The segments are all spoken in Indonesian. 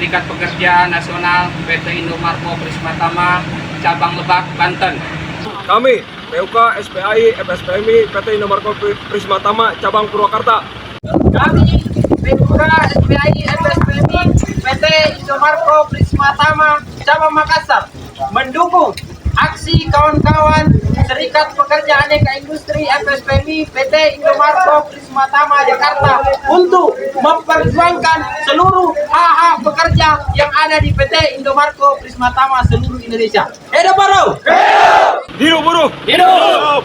Serikat Pekerja Nasional PT Indomarko Prismatama Cabang Lebak, Banten. Kami PUK, SPAI, FSPMI, PT Indomarko Prismatama Cabang Purwakarta. Kami PUK, SPAI, FSPMI, PT Indomarko Prismatama Cabang Makassar mendukung aksi kawan-kawan Serikat Pekerja Aneka Industri FSPMI PT Indomarko Prismatama Jakarta untuk memperjuangkan seluruh hak-hak pekerja yang ada di PT Indomarko Prismatama seluruh Indonesia. Hidup buruh! Hidup buruh! Hidup!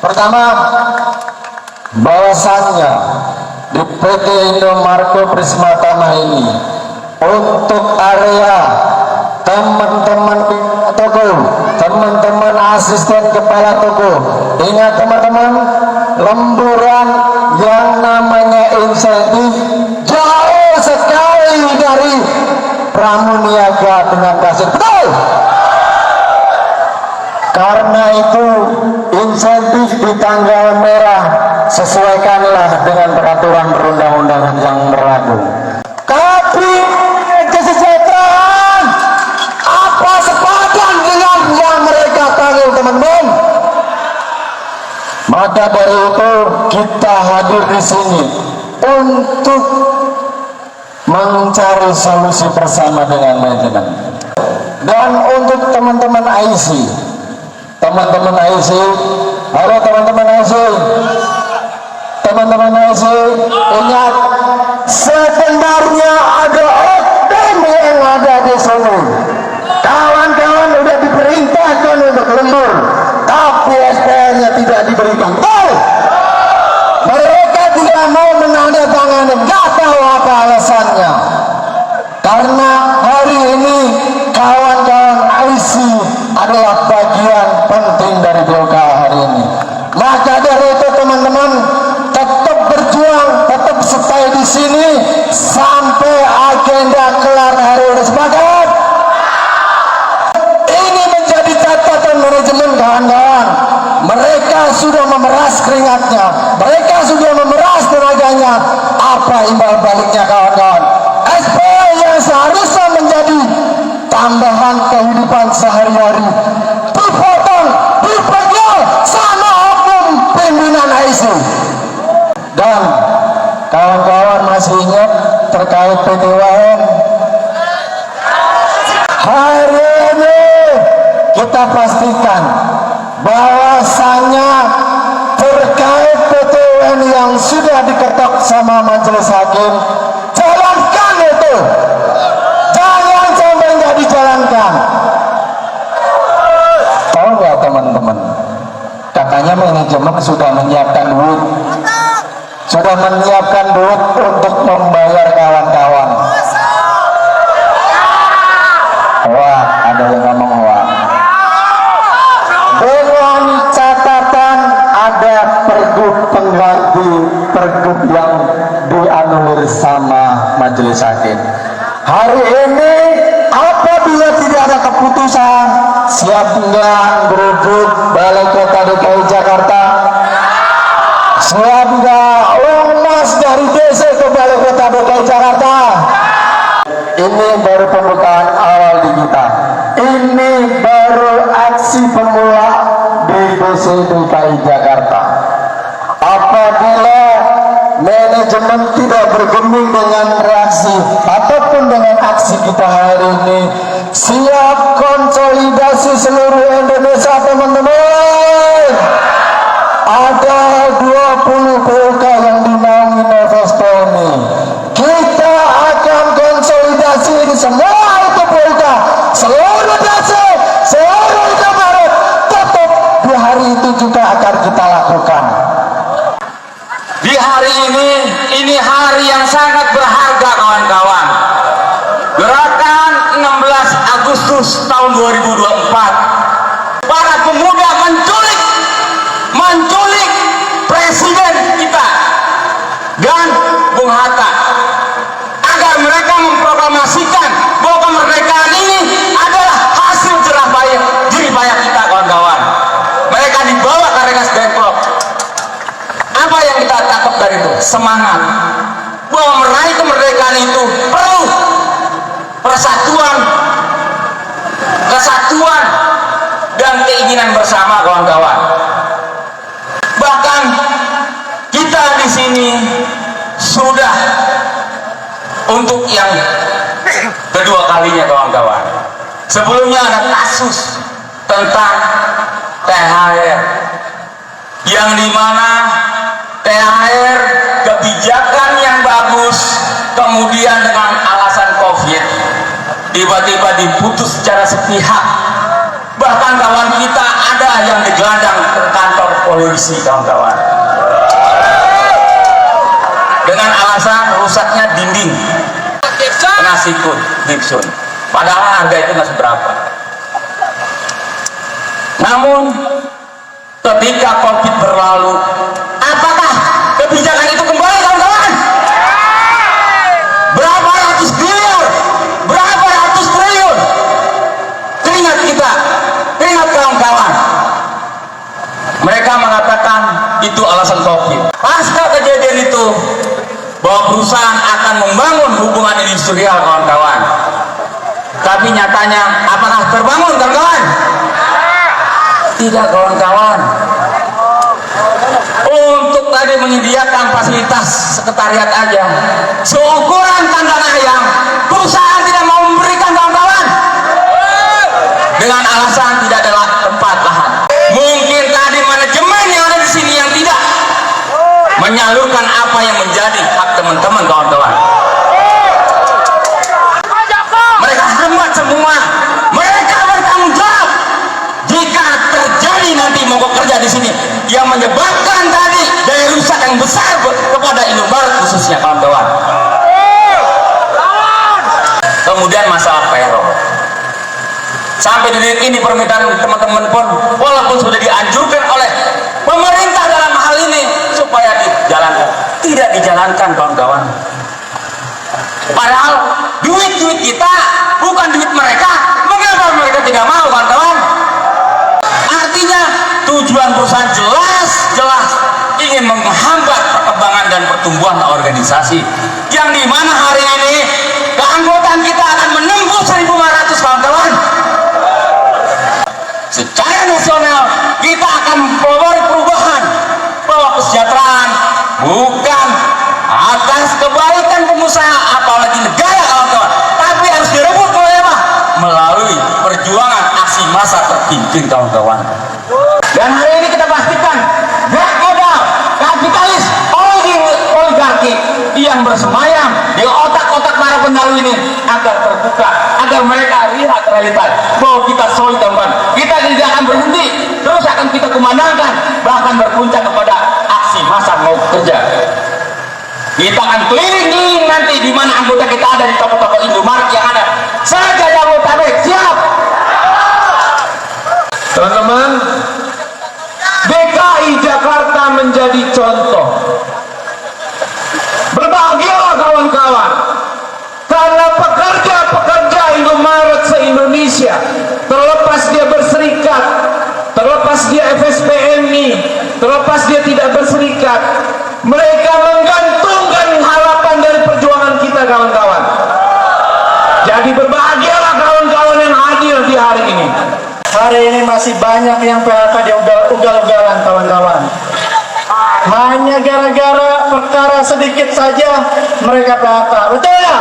Pertama, bahwasannya di PT Indomarko Prismatama ini untuk area teman-teman toko, teman-teman asisten kepala toko, ingat teman-teman, lemburan yang namanya insentif jauh sekali dari pramuniaga dengan kasir, betul? Karena itu insentif di tanggal merah sesuaikanlah dengan peraturan perundang-undangan yang berlaku. Tapi kesejahteraan apa sepadan dengan yang mereka tanggung, teman-teman? Maka dari itu kita hadir di sini untuk mencari solusi bersama dengan manajemen. Dan untuk teman-teman IC, halo teman-teman IC, ingat, sebenarnya ada oknum yang ada di sini. Kawan-kawan udah diperintahkan untuk lembur, tapi SPN-nya tidak diberikan. Betul? Mereka tidak mau menandatangani, nggak tahu apa alasannya. Karena hari ini kawan-kawan IC adalah bagian penting dari BOK hari ini. Maka dari itu teman-teman tetap berjuang, tetap stay di sini sampai agenda kelar hari ini. Sepakat? Ini menjadi catatan manajemen, kawan-kawan. Mereka sudah memeras keringatnya, mereka sudah memeras tenaganya. Apa imbal baliknya, kawan-kawan? SP yang seharusnya menjadi tambahan kehidupan sehari-hari dipotong, dipegal sama oknum pimpinan IC. Dan kawan-kawan masih ingat terkait PTWN? Hari ini kita pastikan bahwasannya terkait PTWN yang sudah diketok sama majelis hakim, jalankan itu, jangan sampai nggak dijalankan. Tahu nggak teman-teman, katanya manajemen sudah menyiapkan duit, untuk membayar kawan-kawan. Wah, ada yang ngomong wah. Dengan catatan ada pergub pengganti pergub yang dianulir sama majelis hakim. Hari ini apabila tidak ada keputusan, siap nggak geruduk Balai Kota DKI Jakarta? Siap nggak ormas dari DC ke Balai Kota DKI Jakarta? Ini baru pembukaan awal di kita. Ini baru aksi pemula di DC DKI Jakarta. Apabila manajemen tidak bergeming dengan reaksi ataupun dengan aksi kita hari ini, siap konsolidasi seluruh Indonesia, teman-teman. Ada 20 PUK yang dinaungi Novesto ini. Kita akan konsolidasi ini semua itu PUK, seluruh DC, seluruh Indomaret, tetap di hari itu juga akan kita lakukan. Di hari ini hari yang sangat berharga, kawan-kawan. Gerakan 16 Agustus tahun 2024, para pemuda menculik presiden kita dan Bung Hatta agar mereka memproklamasikan bahwa kemerdekaan ini adalah hasil dapat dari itu semangat bahwa meraih kemerdekaan itu perlu persatuan, kesatuan, dan keinginan bersama kawan-kawan. Bahkan kita di sini sudah untuk yang kedua kalinya kawan-kawan. Sebelumnya ada kasus tentang THR yang dimana THR kebijakan yang bagus kemudian dengan alasan COVID tiba-tiba diputus secara sepihak. Bahkan kawan kita ada yang digelandang ke kantor polisi kawan-kawan dengan alasan rusaknya dinding kena sikut Gibson, padahal harga itu nggak seberapa. Namun ketika COVID berlalu, apakah kebijakan itu kembali kawan-kawan? Berapa ratus biliar, berapa ratus triliun? Teringat kita, teringat kawan-kawan. Mereka mengatakan itu alasan COVID. Pasca kejadian itu bahwa perusahaan akan membangun hubungan industrial kawan-kawan. Tapi nyatanya apakah terbangun kawan-kawan? Tidak kawan-kawan. Untuk tadi menyediakan fasilitas sekretariat aja seukuran kandang ayam, perusahaan tidak mau memberikan kawan-kawan dengan alasan tidak ada tempat lahan. Mungkin tadi manajemen yang ada di sini yang tidak menyalurkan apa yang menjadi hak teman-teman kawan-kawan. Mereka hambat semua. Mereka bertanggung jawab jika terjadi nanti mogok kerja di sini yang menyebabkan tadi daya rusak yang besar kepada Indomaret khususnya kawan-kawan. Kemudian masalah payroll. Sampai detik ini permintaan teman-teman pun walaupun sudah dianjurkan oleh pemerintah dalam hal ini supaya dijalankan, tidak dijalankan kawan-kawan. Padahal duit-duit kita bukan duit mereka, mengapa mereka tidak mau kawan-kawan? Artinya tujuan perusahaan jelas ingin menghambat perkembangan dan pertumbuhan organisasi yang dimana hari ini keanggotaan kita akan menembus 1.500 kawan-kawan. Secara nasional kita akan membawa perubahan bahwa kesejahteraan bukan atas kebaikan pengusaha apalagi negara kawan-kawan, tapi harus direbut melalui perjuangan aksi massa terpimpin kawan-kawan. Dan hari ini kita pastikan gak modal kapitalis oligarki yang bersemayam di otak-otak para pendahulu ini agar terbuka, agar mereka lihat realitas bahwa kita solid teman. Kita tidak akan berhenti, terus akan kita kumandangkan, bahkan berpuncak kepada aksi massa mau kerja. Kita akan keliling-keliling nanti di mana anggota kita ada di toko-toko Indomaret yang ada. Saja Jabodetabek siap. Teman-teman, DKI Jakarta menjadi contoh. Berbahagialah kawan-kawan, karena pekerja-pekerja Indomaret se-Indonesia, terlepas dia berserikat, terlepas dia FSPMI, terlepas dia tidak berserikat, mereka menggantungkan harapan dari perjuangan kita kawan-kawan. Jadi berbahagialah kawan-kawan yang hadir di hari ini. Hari ini masih banyak yang PHK di ugal-ugalan kawan-kawan. Hanya gara-gara perkara sedikit saja mereka PHK. Betul ya?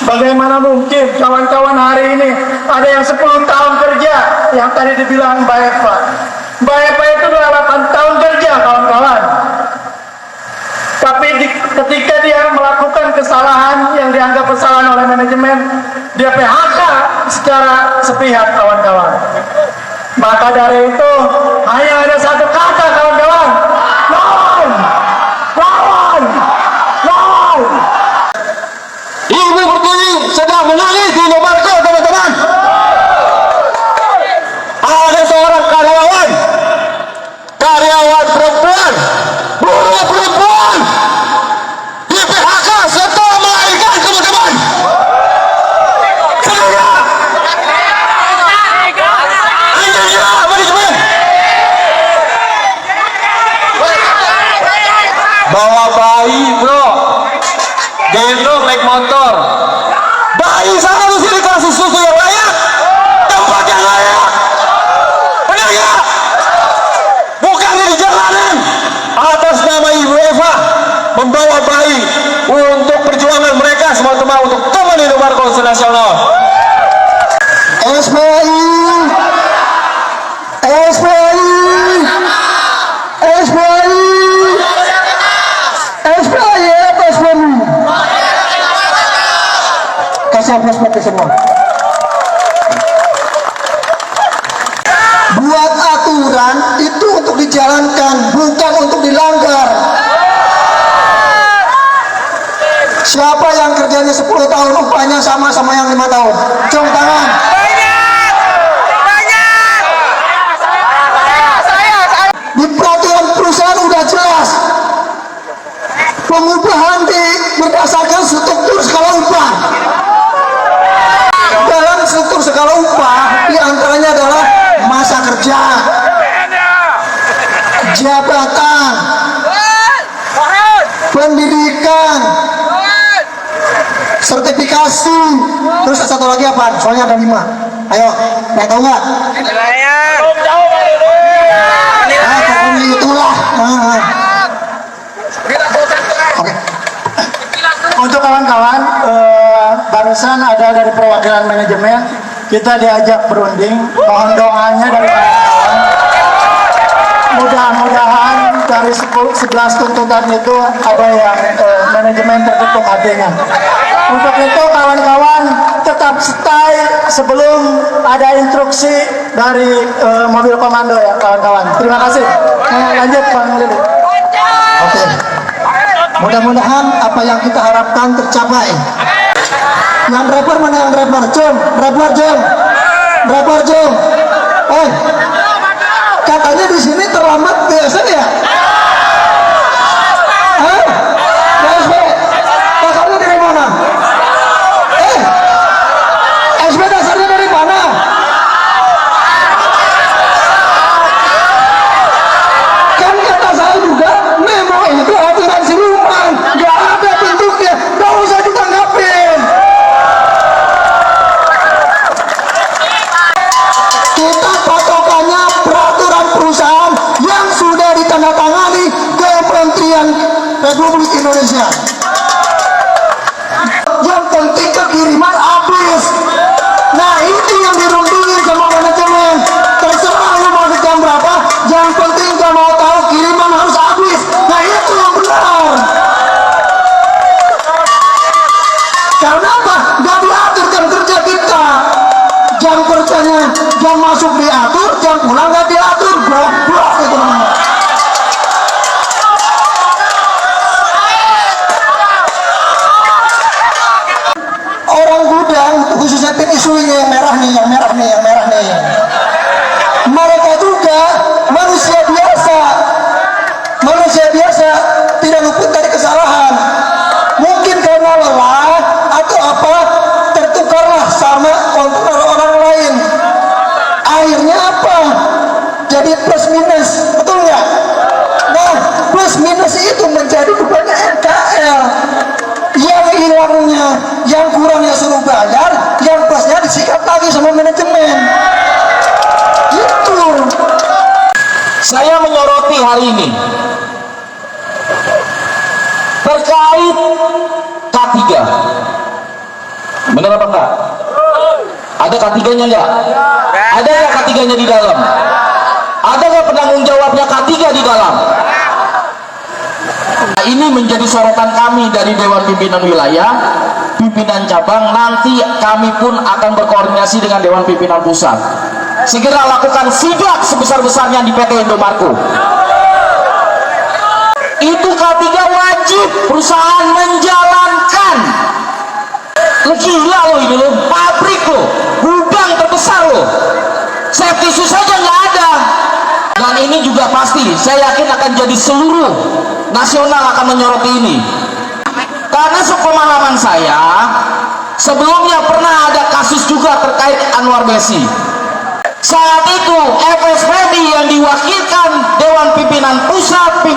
Bagaimana mungkin kawan-kawan hari ini ada yang 10 tahun kerja, yang tadi dibilang Mbak Eva. Mbak Eva itu 8 tahun kerja kawan-kawan. Tapi ketika dia melakukan kesalahan yang dianggap kesalahan oleh manajemen, dia PHK secara sepihak kawan-kawan. Maka dari itu hanya ada satu kata kawan-kawan, lawan, lawan, lawan. Ibu Pertiwi sedang menangis di Indomaret teman-teman. Ada seorang karyawan perempuan, buruh perempuan di PHK setelah melahirkan teman-teman. Anda gila manajemen. bawa bayi bro, gendong naik motor, bayi seharusnya dikasih susu yang layak, tempat yang layak, benar ya? Bukan di jalanan. Atas nama Ibu Eva membawa bayi untuk perjuangan mereka semua teman untuk teman Indomarko nasional. SPI, SPI, SPI, SPI, SPI. Kasih aplaus semua. Buat aturan itu untuk dijalankan, bukan untuk dilanggar. Siapa yang kerjanya 10 tahun upahnya sama yang 5 tahun? Cung tangan. Di peraturan perusahaan udah jelas. Pengupahan berdasarkan struktur skala upah. Dalam struktur skala upah diantaranya adalah masa kerja, jabatan, pendidikan, sertifikasi, terus satu lagi apa? Soalnya ada 5. Ayo, nggak tahu nggak? Pokoknya itulah. Oke. Untuk kawan-kawan, barusan ada dari perwakilan manajemen, kita diajak berunding, mohon doanya dari kawan-kawan. Mudah-mudahan dari 11 tuntutan itu ada yang manajemen terketuk hatinya. Untuk itu kawan-kawan tetap stay sebelum ada instruksi dari mobil komando ya kawan-kawan. Terima kasih. Lanjut Bang Lili. Oke. Mudah-mudahan apa yang kita harapkan tercapai. Yang driver mana yang driver? Jom, driver jom, driver jom. Katanya di sini terlambat biasa ya? Hah? SB, dasarnya dari mana? SB dasarnya dari mana? Kan kata saya juga, memo itu aturan siluman, nggak ada bentuknya, nggak usah ditanggapin. Kita patokannya peraturan perusahaan yang sudah ditandatangani Kementerian Republik Indonesia. Yang penting kekiriman habis. Nah ini yang dirundingin sama manajemen. Terserah lu mau jam berapa, yang penting gak mau tahu kiriman harus habis. Nah itu yang benar. Karena apa? Gak diatur jam kerja kita. Jam kerjanya, jam masuk diatur, jam pulang gak diatur. Goblok itu namanya. Orang gudang, khususnya tim isunya yang merah nih, yang merah nih, yang merah nih. Mereka juga manusia biasa. Manusia biasa tidak luput dari kesalahan. Mungkin karena lelah atau apa, tertukarlah sama kontainer orang lain. Akhirnya apa? Jadi plus minus, betul nggak? Nah, plus minus itu menjadi bebannya NKL. Yang hilangnya, yang kurangnya suruh bayar, yang plusnya disikat lagi sama manajemen. Gitu. Saya menyoroti hari ini terkait K3. Benar apa enggak? Ada K3-nya enggak? Ada nggak K3-nya di dalam? Ada nggak penanggung jawabnya K3 di dalam? Nah, ini menjadi sorotan kami dari Dewan Pimpinan Wilayah, Pimpinan Cabang. Nanti kami pun akan berkoordinasi dengan Dewan Pimpinan Pusat. Segera lakukan sidak sebesar-besarnya di PT Indomarko. Itu K3 wajib perusahaan menjalankan. Gila loh ini loh, pabrik loh, gudang terbesar loh. Safety shoes saja nggak ada. Dan ini juga pasti, saya yakin akan jadi seluruh nasional akan menyoroti ini. Karena sepemahaman saya, sebelumnya pernah ada kasus juga terkait Anwar Besi. Saat itu FSPMI yang diwakilkan Dewan Pimpinan Pusat,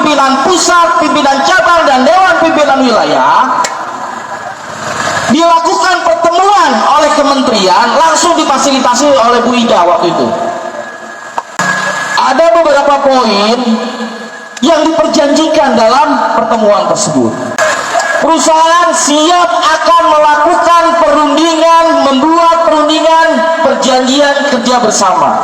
Pimpinan Cabang, dan Dewan Pimpinan Wilayah dilakukan pertemuan oleh kementerian, langsung difasilitasi oleh Bu Ida waktu itu. Ada beberapa poin yang diperjanjikan dalam pertemuan tersebut. Perusahaan siap akan melakukan perundingan, membuat perundingan perjanjian kerja bersama.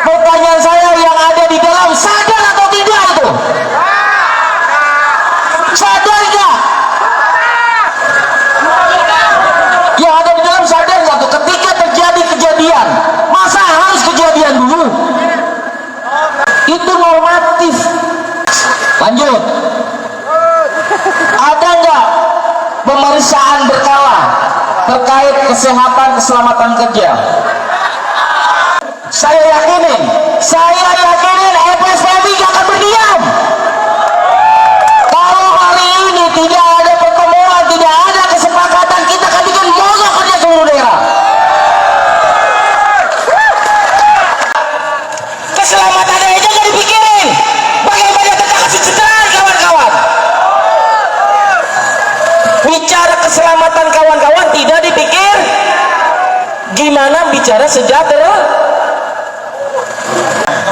Pertanyaan saya, yang ada di dalam sadar atau tidak itu? Sadar nggak? Yang ada di dalam sadar nggak tuh? Ketika terjadi kejadian, masa harus kejadian dulu? Itu normatif. Lanjut. Ada nggak pemeriksaan berkala terkait kesehatan keselamatan kerja? Saya yakinin FSPMI nggak akan berdiam. Kalau hari ini tidak ada pertemuan, tidak ada kesepakatan, kita akan bikin mogok kerja seluruh daerah. Keselamatan aja nggak dipikirin. Bagaimana tentang kesejahteraan kawan-kawan? Bicara keselamatan kawan-kawan tidak dipikir. Gimana bicara sejahtera?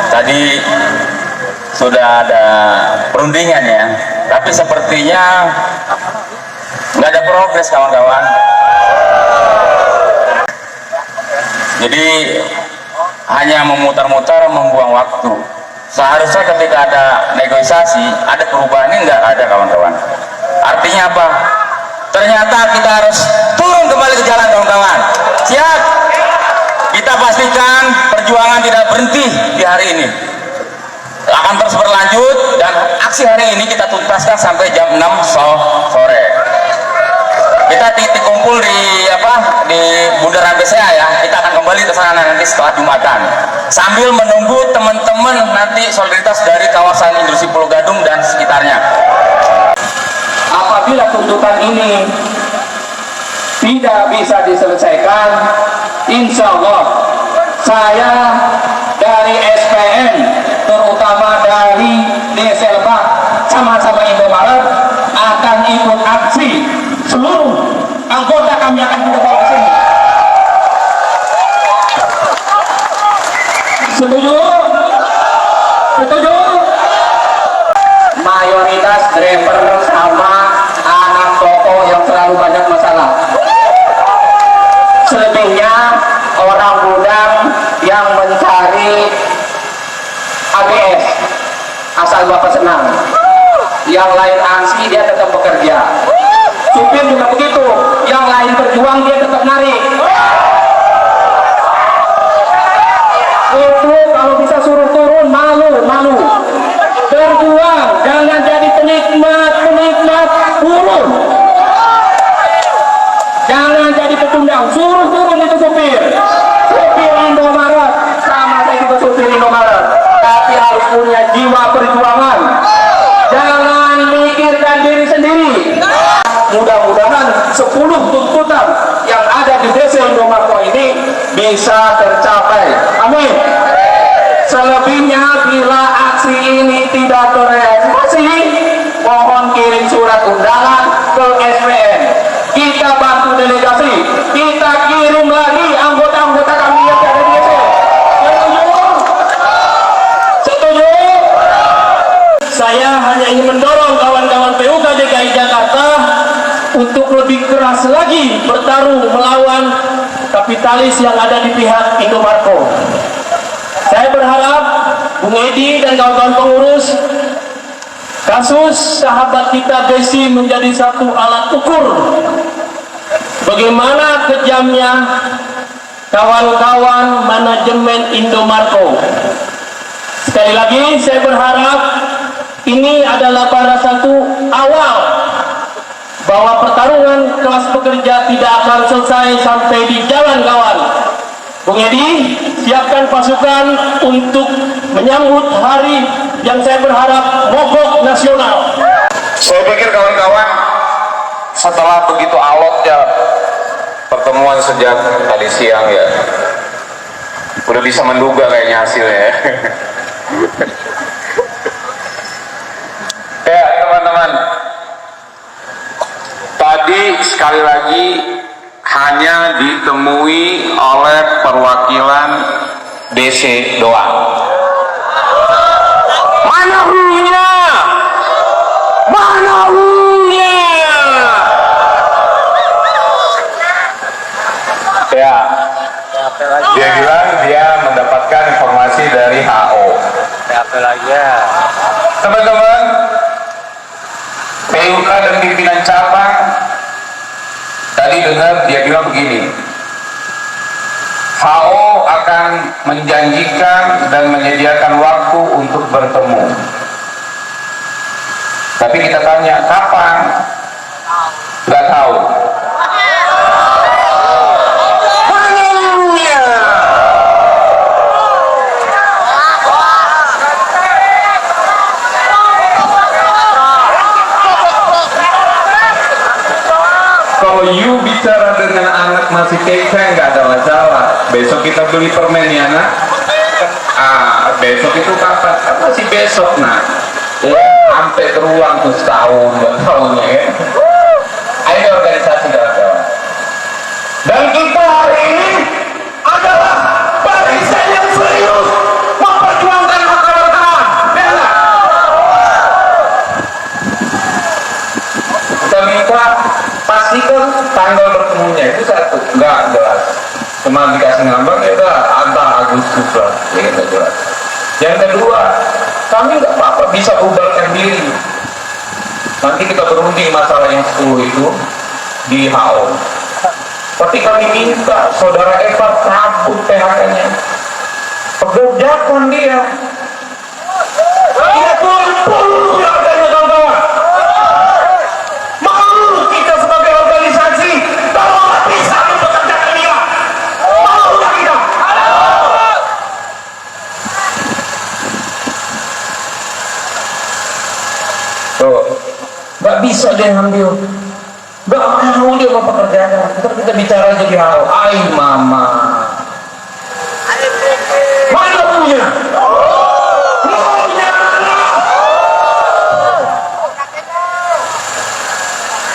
Tadi sudah ada perundingan ya, tapi sepertinya nggak ada progres kawan-kawan. Jadi hanya memutar-mutar, membuang waktu. Seharusnya ketika ada negosiasi, ada perubahan, ini nggak ada kawan-kawan. Artinya apa? Ternyata kita harus turun kembali ke jalan kawan-kawan. Siap? Kita pastikan perjuangan tidak berhenti di hari ini. Akan terus berlanjut, dan aksi hari ini kita tuntaskan sampai jam 6 sore. Kita titik kumpul di Bundaran BCA ya. Kita akan kembali ke sana nanti setelah Jumatan. Sambil menunggu teman-teman nanti solidaritas dari kawasan industri Pulau Gadung dan sekitarnya. Apabila tuntutan ini tidak bisa diselesaikan, insya Allah saya dari SPN, terutama dari Deselba sama-sama Indomaret, akan ikut aksi. Seluruh anggota kami akan kita bawa ke sini. Setuju? Setuju? Mayoritas driver sama anak toko yang selalu banyak masalah. Selebihnya orang muda yang mencari ABS asal bapak senang. Yang lain angsi, dia tetap bekerja. Supir juga begitu, yang lain berjuang, dia tetap narik. Itu kalau bisa suruh turun, malu. Berjuang, jangan jadi penikmat turun. Jangan jadi pecundang, suruh turun itu supir Indomaret, sama saya juga supir Indomaret, tapi harus punya jiwa perjuangan. Jangan mikirkan diri sendiri. Mudah-mudahan 10 tuntutan yang ada di desa Indomaret ini bisa tercapai. Amin. Selebihnya bila aksi ini tidak terrealisasi, mohon kirim surat undangan ke SPN. Kita bantu delegasi, kita kirim lagi anggota-anggota kami yang ada di desa. Setuju? Saya hanya ingin mendorong kawan-kawan PUK DKI Jakarta untuk lebih keras lagi bertarung melawan kapitalis yang ada di pihak Indomarko. Saya berharap Bung Edi dan kawan-kawan pengurus, kasus sahabat kita Desi menjadi satu alat ukur bagaimana kejamnya kawan-kawan manajemen Indomarko. Sekali lagi saya berharap ini adalah pada satu awal bahwa pertarungan kelas pekerja tidak akan selesai sampai di jalan kawan. Bung Edi, siapkan pasukan untuk menyambut hari yang saya berharap mogok nasional. Saya pikir kawan-kawan, setelah begitu alotnya pertemuan sejak tadi siang ya, Udah bisa menduga kayaknya hasilnya ya. Ya teman-teman, tadi sekali lagi hanya ditemui oleh perwakilan DC doang. Mana hulunya? Mana hulunya? Ya, dia bilang dia mendapatkan informasi dari HO. Teman-teman, PUK dan pimpinan cabang tadi dengar dia bilang begini, HO akan menjanjikan dan menyediakan waktu untuk bertemu. Tapi kita tanya kapan? Nggak tahu. Kalau you bicara dengan anak masih TK nggak ada masalah. Besok kita beli permen ya nak. Besok itu kapan? Masih besok nak. Sampai terulang tuh setahun 2 tahunnya ya. Ayo organisasi kawan-kawan. Dan kita hari ini adalah barisan yang serius memperjuangkan hak kawan-kawan. Bela. Kita minta pastikan tanggal bertemunya itu 1, nggak jelas, cuma dikasih ngambang ya udah antara Agustus lah, ya nggak jelas. Yang kedua, kami nggak apa-apa bisa bubarkan diri, nanti kita berunding masalah yang 10 itu di HO. Tapi kami minta saudara Eva cabut PHK-nya, pekerjakan dia, dia kumpul keluarganya kawan-kawan. Gak bisa dia ngambil, gak mau dia mempekerjakan. Kita bicara aja di HO. Ay mama, mana punya?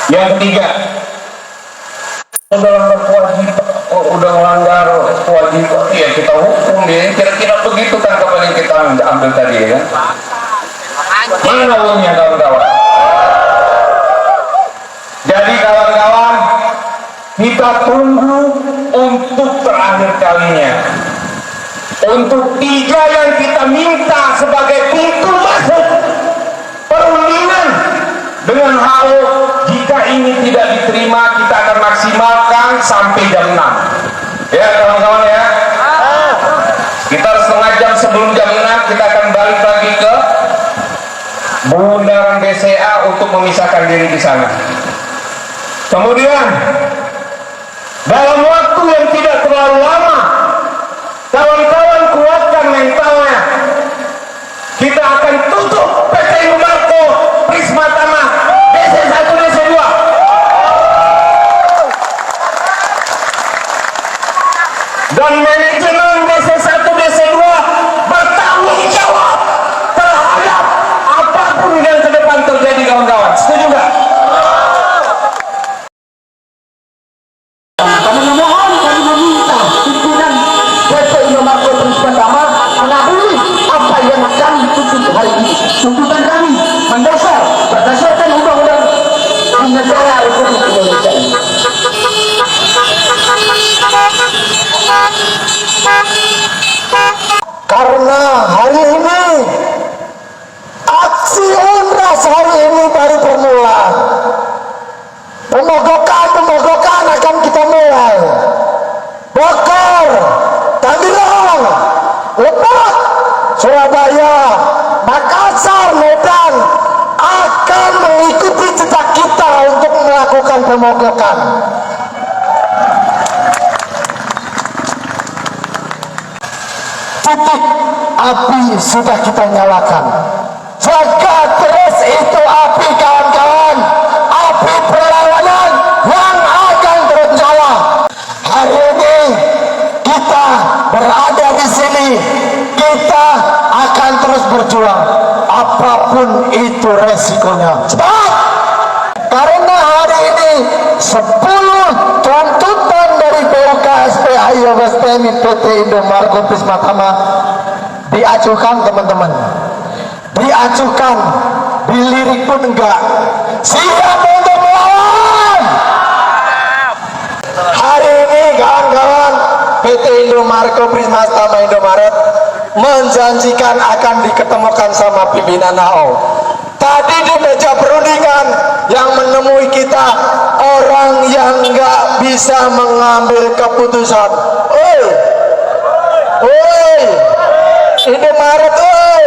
Yang ketiga, udah melanggar kewajiban, udah melanggar kewajiban, ya kita hukum dia. Kira-kira begitu tanggapan yang kita ambil tadi ya. Mana punya kawan-kawan? Jadi kawan-kawan, kita tunggu untuk terakhir kalinya. Untuk 3 yang kita minta sebagai pintu masuk perundingan dengan HO, jika ini tidak diterima, kita akan maksimalkan sampai jam 6. Ya kawan-kawan ya. Kita setengah jam sebelum jam 6 kita akan balik lagi ke bundaran BCA untuk memisahkan diri di sana. Kemudian dalam waktu yang tidak terlalu lama, kawan-kawan kuatkan mentalnya. Kita akan tutup PT Indomarko Prisma Tama DC1 DC2. Dan manajemen DC1 DC2 bertanggung jawab terhadap apapun yang ke depan terjadi kawan-kawan. Setuju nggak? Kami memohon, kami meminta pimpinan PT Indomarko Prisma Tama mengakhiri apa yang kami tuntut hari ini. Tuntutan kami mendasar berdasarkan undang-undang negara Republik Indonesia ini. Karena hari ini aksi unras hari ini baru permulaan. Pemogokan akan kita mulai. Bogor, Tangerang, Lebak, Surabaya, Makassar, Medan akan mengikuti jejak kita untuk melakukan pemogokan. Titik api sudah kita nyalakan. Jaga terus itu api kawan-kawan. Api perlawanan yang akan terus nyala. Hari ini kita berada resikonya. Cepat! Karena hari ini 10 tuntutan dari PUK SPAI FSPMI PT Indomarko Prisma Tama diajukan, teman-teman. Diajukan, dilirik pun enggak. Siap untuk melawan. Hari ini kawan-kawan PT Indomarko Prisma Tama Indomaret menjanjikan akan diketemukan sama pimpinan AO. Tadi di meja perundingan yang menemui kita orang yang nggak bisa mengambil keputusan. Oi, Indomaret, oi.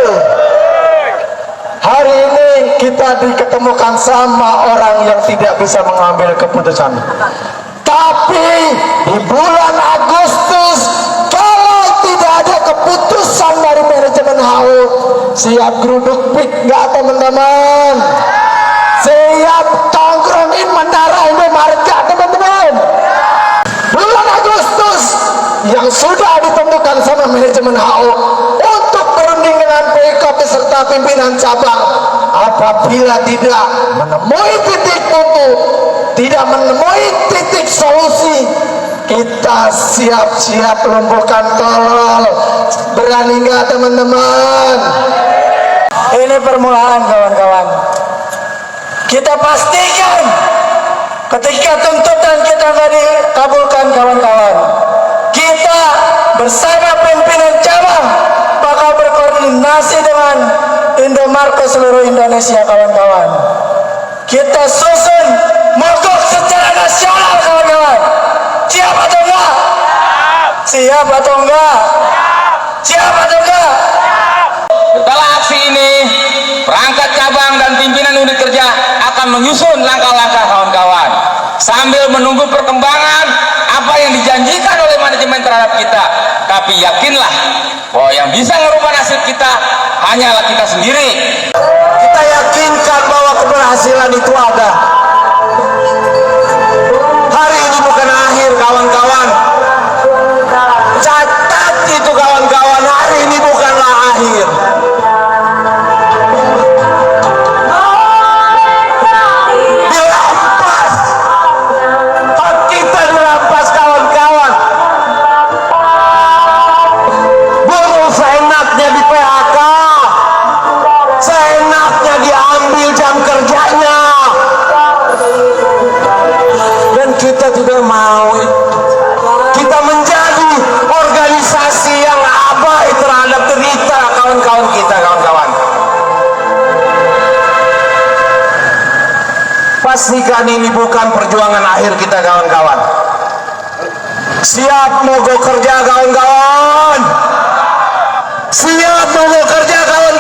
Hari ini kita diketemukan sama orang yang tidak bisa mengambil keputusan. Tapi di bulan Agustus, kalau tidak ada keputusan dari manajemen HO, siap geruduk pik nggak, teman-teman? Siap tongkrongin menara Indomaret nggak, teman-teman? Bulan Agustus yang sudah ditentukan sama manajemen HO untuk berunding dengan PK beserta pimpinan cabang, apabila tidak menemui titik temu, tidak menemui titik solusi, kita siap-siap lumpuhkan tolol. Berani nggak, teman-teman? Ini permulaan, kawan-kawan. Kita pastikan ketika tuntutan kita nggak dikabulkan, kawan-kawan, kita bersama pimpinan cabang bakal berkoordinasi dengan Indomarko seluruh Indonesia, kawan-kawan. Kita susun mogok secara nasional, kawan-kawan. Siap atau enggak? Siap atau enggak? Siap atau enggak? Setelah aksi ini, perangkat cabang dan pimpinan unit kerja akan menyusun langkah-langkah, kawan-kawan, sambil menunggu perkembangan apa yang dijanjikan oleh manajemen terhadap kita. Tapi yakinlah bahwa yang bisa merubah nasib kita hanyalah kita sendiri. Kita yakinkan bahwa keberhasilan itu ada. Hari ini bukan akhir, kawan-kawan. Catat itu, kawan-kawan, hari ini bukanlah akhir. Dirampas, hak kita dirampas, kawan-kawan. Buruh seenaknya di PHK, seenaknya diambil jam kerjanya, dan kita tidak mau. Kita menjadi organisasi yang abai terhadap derita kawan-kawan kita, kawan-kawan. Pastikan ini bukan perjuangan akhir kita, kawan-kawan. Siap mogok kerja, kawan-kawan. Siap mogok kerja, kawan-kawan.